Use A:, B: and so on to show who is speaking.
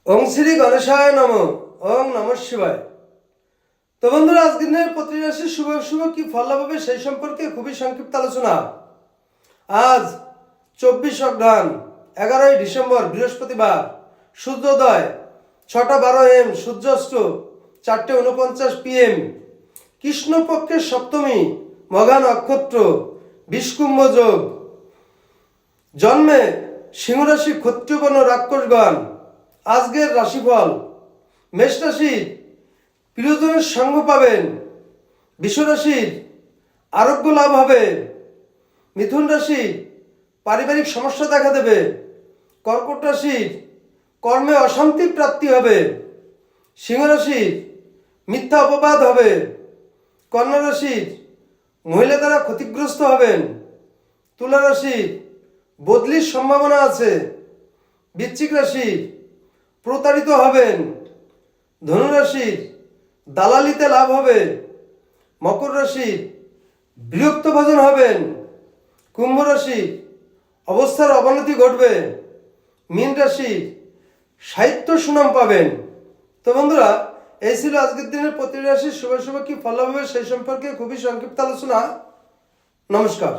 A: ওং শ্রী গণেশায় নম। ওং নম শিবায়। তো বন্ধুরা, আজকের দিনের প্রতিটি রাশির শুভ শুভ কি ফল লাভ হবে সেই সম্পর্কে খুবই সংক্ষিপ্ত আলোচনা। আজ 24 অঘ্রান 11ই ডিসেম্বর বৃহস্পতিবার, সূর্যোদয় 6টা 12 AM, সূর্যাস্ত 4টে 49 PM, কৃষ্ণপক্ষের সপ্তমী, মঘা নক্ষত্র, বিষকুম্ভ যোগ। জন্মে সিংহ রাশি, ক্ষত্রিয়বর্ণ, রাক্ষসগণ। আজকের রাশিফল: মেষ রাশির প্রিয়জনের সঙ্গ পাবেন। বৃষ রাশির আরোগ্য লাভ হবে। মিথুন রাশি পারিবারিক সমস্যা দেখা দেবে। কর্কট রাশির কর্মে অশান্তি প্রাপ্তি হবে। সিংহ রাশির মিথ্যা অপবাদ হবে। কন্যা রাশির মহিলা দ্বারা ক্ষতিগ্রস্ত হবেন। তুলা রাশির বদলির সম্ভাবনা আছে। বৃশ্চিক রাশির প্রতারিত হবেন। ধনু রাশির দালালিতে লাভ হবে। মকর রাশির বিরক্ত ভোজন হবেন। কুম্ভ রাশির অবস্থার অবনতি ঘটবে। মীন রাশির সাহিত্য সুনাম পাবেন। তো বন্ধুরা, এই ছিল আজকের দিনের প্রতিটি রাশির শুভ শুভ কি ফল হবে সেই সম্পর্কে খুবই সংক্ষিপ্ত আলোচনা। নমস্কার।